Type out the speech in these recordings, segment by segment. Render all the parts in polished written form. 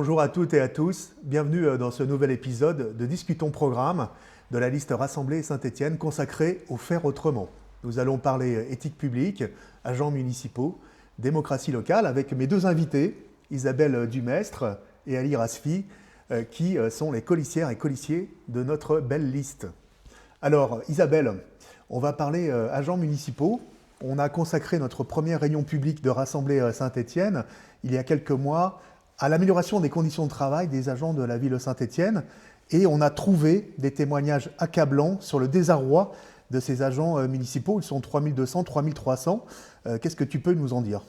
Bonjour à toutes et à tous, bienvenue dans ce nouvel épisode de Discutons Programme de la liste Rassemblée Saint-Étienne consacrée au faire autrement. Nous allons parler éthique publique, agents municipaux, démocratie locale avec mes deux invités, Isabelle Dumestre et Ali Rasfi, qui sont les colissières et colissiers de notre belle liste. Alors Isabelle, on va parler agents municipaux. On a consacré notre première réunion publique de Rassemblée Saint-Étienne il y a quelques mois à l'amélioration des conditions de travail des agents de la ville de Saint-Étienne et on a trouvé des témoignages accablants sur le désarroi de ces agents municipaux. Ils sont 3200, 3300. Qu'est-ce que tu peux nous en dire ?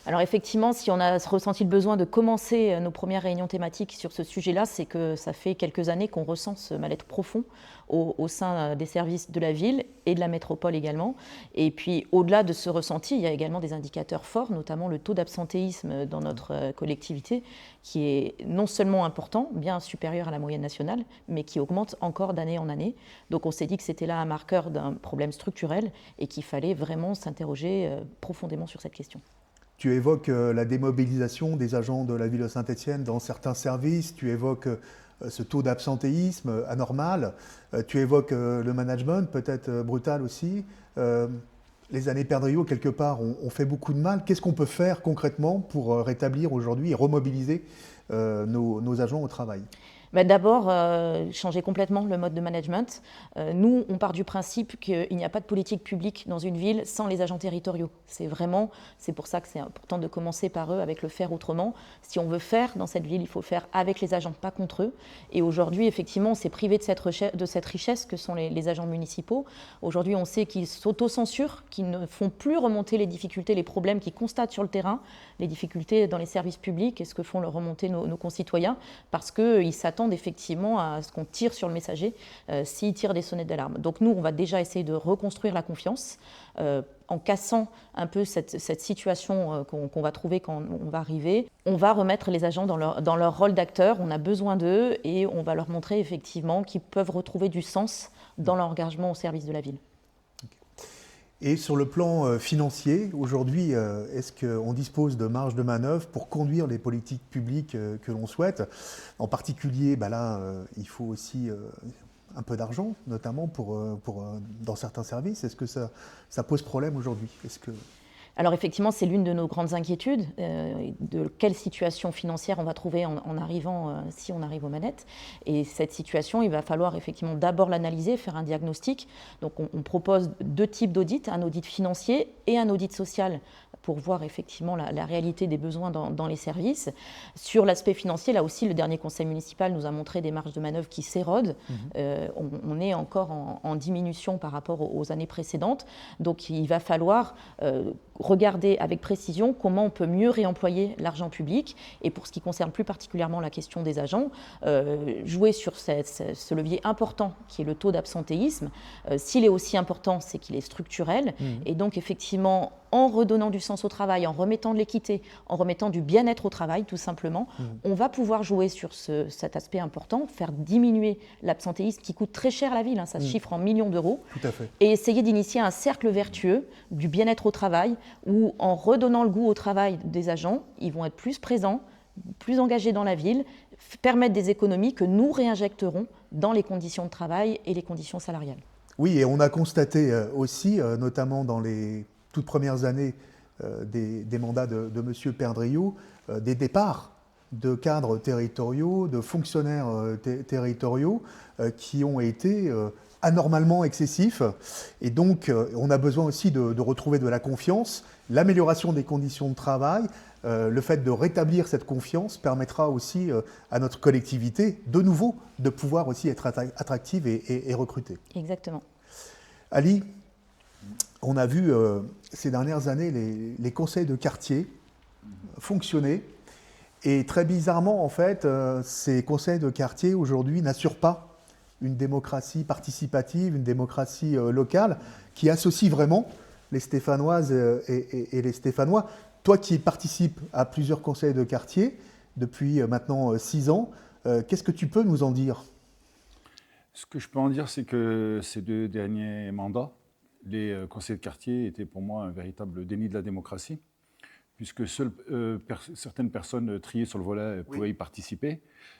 Alors effectivement, si on a ressenti le besoin de commencer nos premières réunions thématiques sur ce sujet-là, c'est que ça fait quelques années qu'on ressent ce mal-être profond au sein des services de la ville et de la métropole également. Et puis au-delà de ce ressenti, il y a également des indicateurs forts, notamment le taux d'absentéisme dans notre collectivité, qui est non seulement important, bien supérieur à la moyenne nationale, mais qui augmente encore d'année en année. Donc on s'est dit que c'était là un marqueur d'un problème structurel et qu'il fallait vraiment s'interroger profondément sur cette question. Tu évoques la démobilisation des agents de la ville de Saint-Étienne dans certains services, tu évoques ce taux d'absentéisme anormal, tu évoques le management, peut-être brutal aussi. Les années Perdriau, quelque part, ont fait beaucoup de mal. Qu'est-ce qu'on peut faire concrètement pour rétablir aujourd'hui et remobiliser nos agents au travail ? D'abord, changer complètement le mode de management. Nous, on part du principe qu'il n'y a pas de politique publique dans une ville sans les agents territoriaux. C'est pour ça que c'est important de commencer par eux, avec le faire autrement. Si on veut faire dans cette ville, il faut faire avec les agents, pas contre eux. Et aujourd'hui, effectivement, on s'est privé de cette richesse que sont les agents municipaux. Aujourd'hui, on sait qu'ils s'autocensurent, qu'ils ne font plus remonter les difficultés, les problèmes qu'ils constatent sur le terrain, les difficultés dans les services publics et ce que font leur remonter nos concitoyens, parce qu'ils s'attendent effectivement à ce qu'on tire sur le messager s'il tire des sonnettes d'alarme. Donc nous, on va déjà essayer de reconstruire la confiance en cassant un peu cette situation qu'on va trouver quand on va arriver. On va remettre les agents dans leur rôle d'acteur, on a besoin d'eux et on va leur montrer effectivement qu'ils peuvent retrouver du sens dans leur engagement au service de la ville. Et sur le plan financier, aujourd'hui, est-ce qu'on dispose de marge de manœuvre pour conduire les politiques publiques que l'on souhaite ? En particulier, il faut aussi un peu d'argent, notamment dans certains services. Est-ce que ça pose problème aujourd'hui ? Alors effectivement, c'est l'une de nos grandes inquiétudes, de quelle situation financière on va trouver en arrivant, si on arrive aux manettes. Et cette situation, il va falloir effectivement d'abord l'analyser, faire un diagnostic. Donc on propose deux types d'audits, un audit financier et un audit social, pour voir effectivement la réalité des besoins dans les services. Sur l'aspect financier, là aussi, le dernier conseil municipal nous a montré des marges de manœuvre qui s'érodent. On est encore en diminution par rapport aux années précédentes. Donc il va falloir regarder avec précision comment on peut mieux réemployer l'argent public. Et pour ce qui concerne plus particulièrement la question des agents, jouer sur ce levier important qui est le taux d'absentéisme. S'il est aussi important, c'est qu'il est structurel. Et donc effectivement, en redonnant du sens au travail, en remettant de l'équité, en remettant du bien-être au travail, tout simplement, on va pouvoir jouer sur cet aspect important, faire diminuer l'absentéisme qui coûte très cher à la ville, ça se chiffre en millions d'euros, Tout à fait. Et essayer d'initier un cercle vertueux du bien-être au travail, où en redonnant le goût au travail des agents, ils vont être plus présents, plus engagés dans la ville, permettre des économies que nous réinjecterons dans les conditions de travail et les conditions salariales. Oui, et on a constaté aussi, notamment dans les toutes premières années des mandats de M. Perdriau, des départs de cadres territoriaux, de fonctionnaires territoriaux qui ont été anormalement excessifs. Et donc, on a besoin aussi de retrouver de la confiance. L'amélioration des conditions de travail, le fait de rétablir cette confiance permettra aussi à notre collectivité, de nouveau, de pouvoir aussi être attractive et recruter. Exactement. Ali, on a vu ces dernières années les conseils de quartier fonctionner. Et très bizarrement, en fait, ces conseils de quartier aujourd'hui n'assurent pas une démocratie participative, une démocratie locale qui associe vraiment les Stéphanoises et les Stéphanois. Toi qui participes à plusieurs conseils de quartier depuis maintenant 6 ans, qu'est-ce que tu peux nous en dire ? Ce que je peux en dire, c'est que ces 2 derniers mandats, les conseils de quartier étaient pour moi un véritable déni de la démocratie, puisque seules certaines personnes triées sur le volet pouvaient y participer.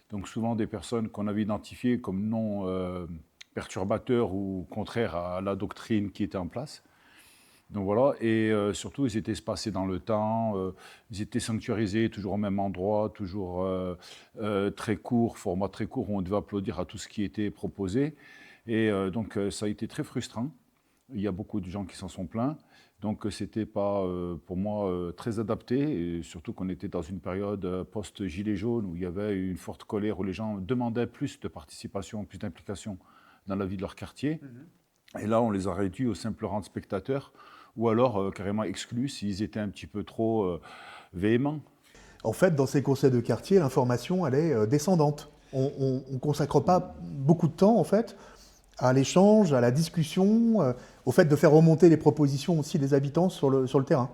Donc souvent des personnes qu'on avait identifiées comme non perturbateurs ou contraires à la doctrine qui était en place. Donc voilà, et surtout ils étaient espacés dans le temps, ils étaient sanctuarisés toujours au même endroit, toujours très court, format très court, où on devait applaudir à tout ce qui était proposé. Et donc ça a été très frustrant. Il y a beaucoup de gens qui s'en sont plaints. Donc c'était pas pour moi très adapté, et surtout qu'on était dans une période post-gilet jaune où il y avait une forte colère, où les gens demandaient plus de participation, plus d'implication dans la vie de leur quartier. Et là, on les a réduits au simple rang de spectateurs, ou alors carrément exclus s'ils étaient un petit peu trop véhéments. En fait, dans ces conseils de quartier, l'information, elle est descendante. On ne consacre pas beaucoup de temps, en fait, à l'échange, à la discussion, au fait de faire remonter les propositions aussi des habitants sur le terrain.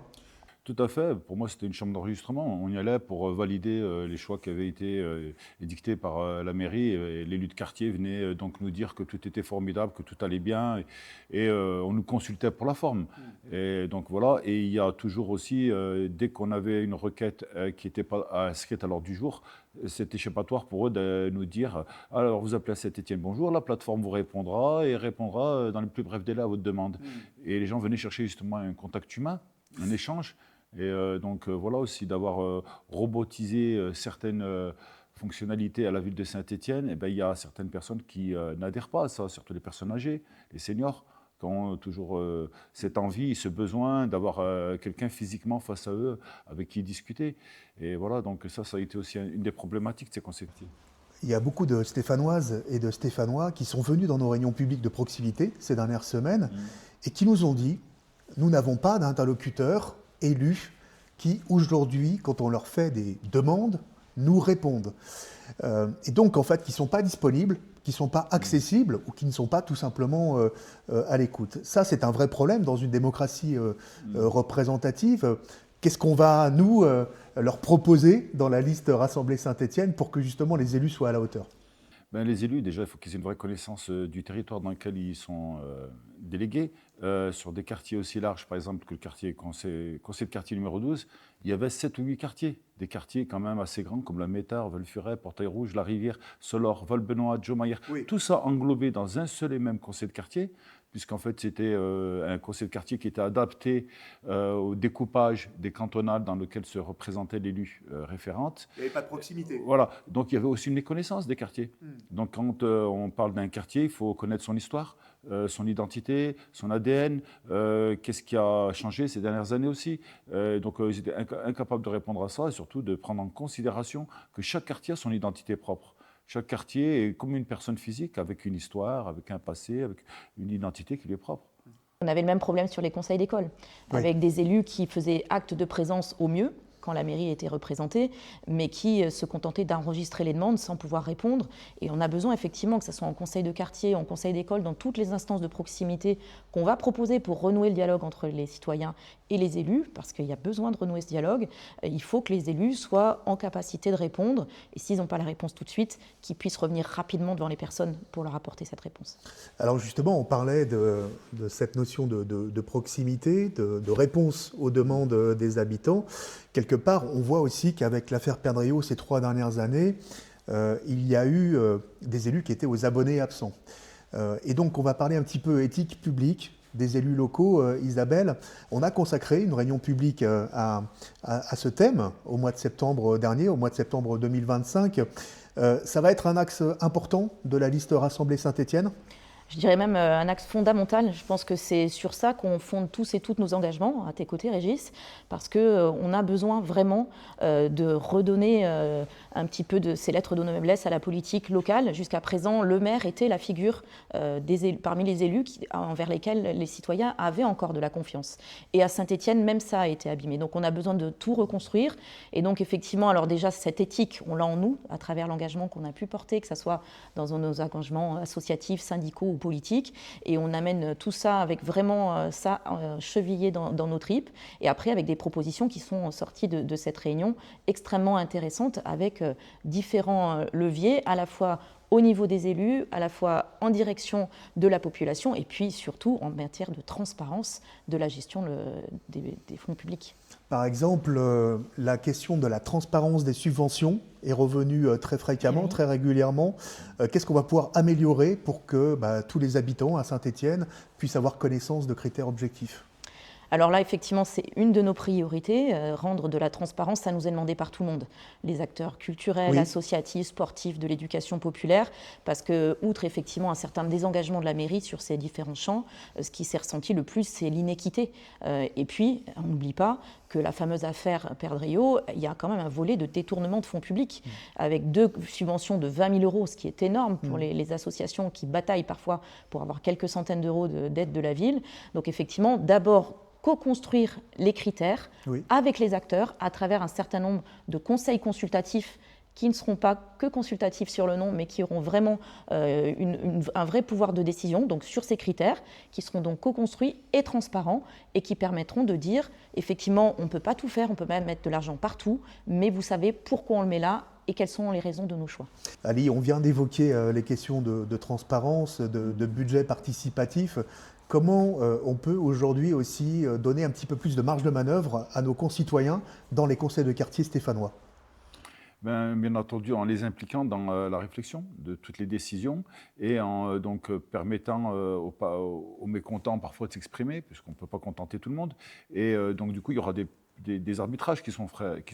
Tout à fait. Pour moi, c'était une chambre d'enregistrement. On y allait pour valider les choix qui avaient été édictés par la mairie. Et l'élu de quartier venait donc nous dire que tout était formidable, que tout allait bien. Et on nous consultait pour la forme. Et donc voilà. Et il y a toujours aussi, dès qu'on avait une requête qui n'était pas inscrite à l'ordre du jour, c'est échappatoire pour eux de nous dire « Alors, vous appelez à Saint-Étienne, bonjour, la plateforme vous répondra et répondra dans les plus brefs délais à votre demande. » Et les gens venaient chercher justement un contact humain, un échange. Et donc voilà aussi d'avoir robotisé certaines fonctionnalités à la ville de Saint-Étienne. Et ben, il y a certaines personnes qui n'adhèrent pas à ça, surtout les personnes âgées, les seniors, qui ont toujours cette envie, ce besoin d'avoir quelqu'un physiquement face à eux avec qui discuter. Et voilà, donc ça a été aussi une des problématiques de ces conseils. Il y a beaucoup de Stéphanoises et de Stéphanois qui sont venus dans nos réunions publiques de proximité ces dernières semaines et qui nous ont dit « Nous n'avons pas d'interlocuteurs élus qui, aujourd'hui, quand on leur fait des demandes, nous répondent. » Et donc, en fait, qui ne sont pas disponibles, qui ne sont pas accessibles ou qui ne sont pas tout simplement à l'écoute. Ça, c'est un vrai problème dans une démocratie représentative. Qu'est-ce qu'on va, nous, leur proposer dans la liste Rassemblée Saint-Étienne pour que, justement, les élus soient à la hauteur ? Ben, les élus, déjà, il faut qu'ils aient une vraie connaissance du territoire dans lequel ils sont délégués. Sur des quartiers aussi larges, par exemple, que le conseil de quartier numéro 12, il y avait 7 ou 8 quartiers. Des quartiers quand même assez grands, comme la Métard, Volfuret, Portail-Rouge, La Rivière, Solor, Val-Benoît, Jomayer. Oui. Tout ça englobé dans un seul et même conseil de quartier, puisqu'en fait, c'était un conseil de quartier qui était adapté au découpage des cantonales dans lequel se représentait l'élu référente. Il n'y avait pas de proximité. Voilà, donc il y avait aussi une méconnaissance des quartiers. Donc quand on parle d'un quartier, il faut connaître son histoire, son identité, son ADN, qu'est-ce qui a changé ces dernières années aussi. Donc ils étaient incapables de répondre à ça et surtout de prendre en considération que chaque quartier a son identité propre. Chaque quartier est comme une personne physique avec une histoire, avec un passé, avec une identité qui lui est propre. On avait le même problème sur les conseils d'école, avec des élus qui faisaient acte de présence au mieux, quand la mairie était représentée, mais qui se contentaient d'enregistrer les demandes sans pouvoir répondre. Et on a besoin effectivement que ce soit en conseil de quartier, en conseil d'école, dans toutes les instances de proximité qu'on va proposer pour renouer le dialogue entre les citoyens et les élus, parce qu'il y a besoin de renouer ce dialogue. Il faut que les élus soient en capacité de répondre, et s'ils n'ont pas la réponse tout de suite, qu'ils puissent revenir rapidement devant les personnes pour leur apporter cette réponse. Alors justement, on parlait de cette notion de proximité, de réponse aux demandes des habitants. Quelque part, on voit aussi qu'avec l'affaire Perdriau ces 3 dernières années, il y a eu des élus qui étaient aux abonnés absents. Et donc, on va parler un petit peu éthique publique des élus locaux. Isabelle, on a consacré une réunion publique à ce thème au mois de septembre dernier, au mois de septembre 2025. Ça va être un axe important de la liste Rassemblée Saint-Étienne ? Je dirais même un axe fondamental. Je pense que c'est sur ça qu'on fonde tous et toutes nos engagements, à tes côtés, Régis, parce qu'on a besoin vraiment de redonner un petit peu de ces lettres de noblesse à la politique locale. Jusqu'à présent, le maire était la figure parmi les élus envers lesquels les citoyens avaient encore de la confiance. Et à Saint-Étienne, même ça a été abîmé. Donc on a besoin de tout reconstruire. Et donc effectivement, alors déjà, cette éthique, on l'a en nous, à travers l'engagement qu'on a pu porter, que ce soit dans nos engagements associatifs, syndicaux, politique, et on amène tout ça avec vraiment ça chevillé dans nos tripes, et après avec des propositions qui sont sorties de cette réunion extrêmement intéressantes avec différents leviers, à la fois au niveau des élus, à la fois en direction de la population et puis surtout en matière de transparence de la gestion des fonds publics. Par exemple, la question de la transparence des subventions est revenue très fréquemment, Oui. très régulièrement. Qu'est-ce qu'on va pouvoir améliorer pour que tous les habitants à Saint-Étienne puissent avoir connaissance de critères objectifs ? Alors là, effectivement, c'est une de nos priorités. Rendre de la transparence, ça nous est demandé par tout le monde. Les acteurs culturels, Oui. associatifs, sportifs, de l'éducation populaire. Parce que, outre effectivement un certain désengagement de la mairie sur ces différents champs, ce qui s'est ressenti le plus, c'est l'inéquité. Et puis, on n'oublie pas que la fameuse affaire Perdriau, il y a quand même un volet de détournement de fonds publics, avec 2 subventions de 20 000 euros, ce qui est énorme pour les associations qui bataillent parfois pour avoir quelques centaines d'euros d'aide de la ville. Donc effectivement, d'abord, co-construire les critères avec les acteurs à travers un certain nombre de conseils consultatifs qui ne seront pas que consultatifs sur le nom, mais qui auront vraiment un vrai pouvoir de décision donc sur ces critères, qui seront donc co-construits et transparents et qui permettront de dire, effectivement, on ne peut pas tout faire, on peut même mettre de l'argent partout, mais vous savez pourquoi on le met là et quelles sont les raisons de nos choix. Ali, on vient d'évoquer les questions de transparence, de budget participatif. Comment on peut aujourd'hui aussi donner un petit peu plus de marge de manœuvre à nos concitoyens dans les conseils de quartier stéphanois ? Bien entendu, en les impliquant dans la réflexion de toutes les décisions et en permettant aux mécontents parfois de s'exprimer, puisqu'on ne peut pas contenter tout le monde. Et donc du coup, il y aura des arbitrages qui seront faits.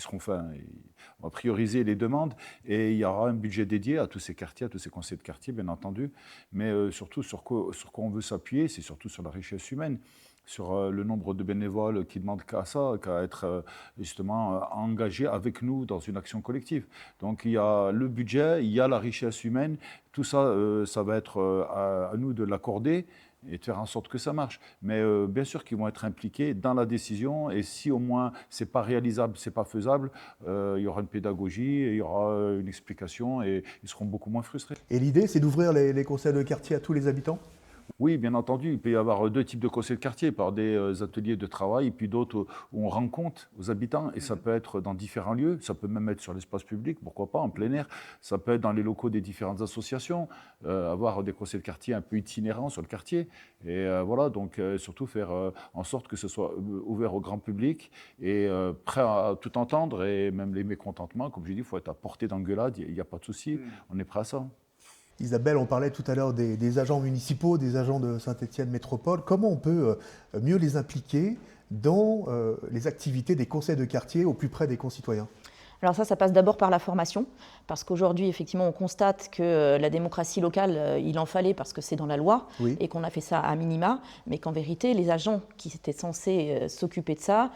On va prioriser les demandes et il y aura un budget dédié à tous ces quartiers, à tous ces conseils de quartier, bien entendu. Mais surtout, sur quoi on veut s'appuyer, c'est surtout sur la richesse humaine, sur le nombre de bénévoles qui demandent qu'à ça, qu'à être justement engagés avec nous dans une action collective. Donc il y a le budget, il y a la richesse humaine, tout ça, ça va être à nous de l'accorder et de faire en sorte que ça marche. Mais bien sûr qu'ils vont être impliqués dans la décision et si au moins c'est pas réalisable, c'est pas faisable, il y aura une pédagogie, il y aura une explication et ils seront beaucoup moins frustrés. Et l'idée, c'est d'ouvrir les conseils de quartier à tous les habitants ? Oui, bien entendu, il peut y avoir 2 types de conseils de quartier, par des ateliers de travail et puis d'autres où on rend compte aux habitants et ça peut être dans différents lieux, ça peut même être sur l'espace public, pourquoi pas, en plein air, ça peut être dans les locaux des différentes associations, avoir des conseils de quartier un peu itinérants sur le quartier et voilà, donc surtout faire en sorte que ce soit ouvert au grand public et prêt à tout entendre et même les mécontentements, comme j'ai dit, il faut être à portée d'engueulade, il n'y a pas de souci, on est prêt à ça. Isabelle, on parlait tout à l'heure des agents municipaux, des agents de Saint-Étienne Métropole. Comment on peut mieux les impliquer dans les activités des conseils de quartier au plus près des concitoyens ? Alors ça passe d'abord par la formation, parce qu'aujourd'hui, effectivement, on constate que la démocratie locale, il en fallait parce que c'est dans la loi, et qu'on a fait ça à minima, mais qu'en vérité, les agents qui étaient censés s'occuper de ça,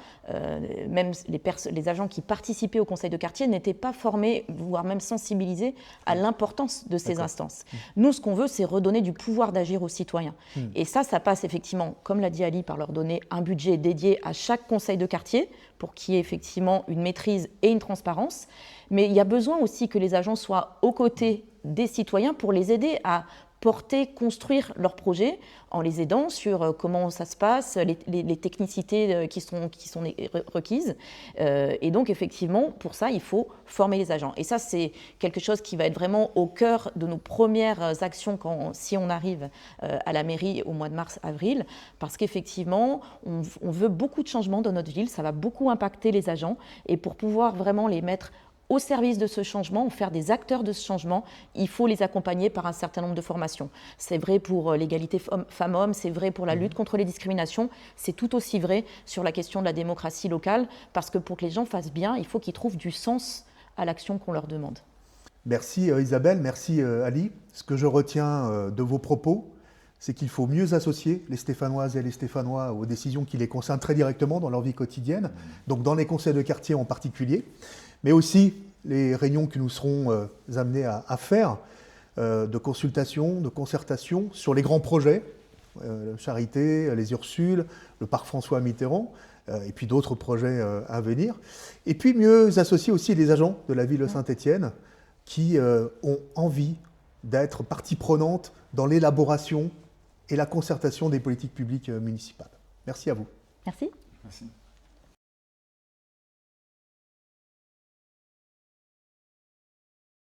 même les agents qui participaient au conseil de quartier n'étaient pas formés, voire même sensibilisés à l'importance de ces instances. Nous, ce qu'on veut, c'est redonner du pouvoir d'agir aux citoyens. Et ça passe effectivement, comme l'a dit Ali, par leur donner un budget dédié à chaque conseil de quartier, pour qu'il y ait effectivement une maîtrise et une transparence. Mais il y a besoin aussi que les agents soient aux côtés des citoyens pour les aider à porter, construire leurs projets en les aidant sur comment ça se passe, les technicités qui sont requises. Et donc, effectivement, pour ça, il faut former les agents. Et ça, c'est quelque chose qui va être vraiment au cœur de nos premières actions si on arrive à la mairie au mois de mars-avril, parce qu'effectivement, on veut beaucoup de changements dans notre ville, ça va beaucoup impacter les agents, et pour pouvoir vraiment les mettre au service de ce changement, ou faire des acteurs de ce changement, il faut les accompagner par un certain nombre de formations. C'est vrai pour l'égalité femmes-hommes, c'est vrai pour la lutte contre les discriminations, c'est tout aussi vrai sur la question de la démocratie locale, parce que pour que les gens fassent bien, il faut qu'ils trouvent du sens à l'action qu'on leur demande. Merci Isabelle, merci Ali. Ce que je retiens de vos propos, c'est qu'il faut mieux associer les Stéphanoises et les Stéphanois aux décisions qui les concernent très directement dans leur vie quotidienne, donc dans les conseils de quartier en particulier, mais aussi les réunions que nous serons amenés à faire de consultation, de concertation sur les grands projets, Charité, les Ursules, le parc François Mitterrand, et puis d'autres projets à venir. Et puis mieux associer aussi les agents de la ville de Saint-Étienne qui ont envie d'être partie prenante dans l'élaboration et la concertation des politiques publiques municipales. Merci à vous. Merci. Merci.